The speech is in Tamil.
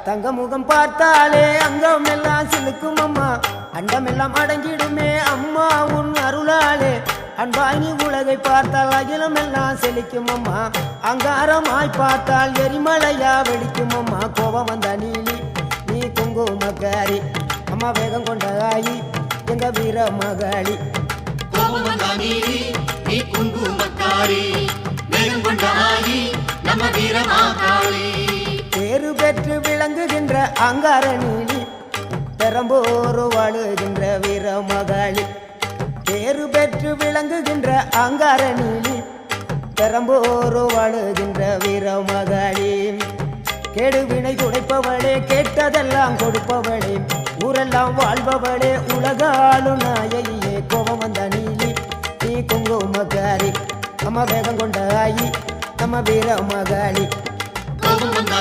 தங்க முகம் பார்த்தாலே அங்கம் எல்லாம் சிலுக்கும் அம்மா, அண்டமெல்லாம் அடங்கிடுமே அம்மா உன் அருளாலே. அன்பாய் நீ உலகை பார்த்தால் அகிலம் எல்லாம் செழிக்கும் அம்மா, அங்காரமாய் பார்த்தால் எரிமலையா வெடிக்கும் அம்மா. கோபம் வந்த நீலி நீ குங்குமக்காரி அம்மா, வேகம் கொண்ட ஆயி எங்க வீர மகாளி. கோபம் வந்த நீலி நீ குங்குமக்காரி, வேகம் கொண்ட ஆயி நம்ம வீர மகாளி. பேரு பெற்று விளங்குகின்ற அங்கார நீலி, பெரம்போர் வாழுகின்ற வீர மகாளி. பேரு பெற்று விளங்குகின்ற அங்கார நீலி, பெரம்போர் வாழுகின்ற வீர மகாளி. கேடுவினை துடைப்பவளே, கேட்டதெல்லாம் கொடுப்பவளே, ஊரெல்லாம் வாழ்பவளே, உலகாலும் நாயகியே. கோபம் வந்த நீலி நீ குங்குமக்காரி அம்மா, வேகம் கொண்ட ஆயி நம்ம வீர மகாளி. கோபம் வந்த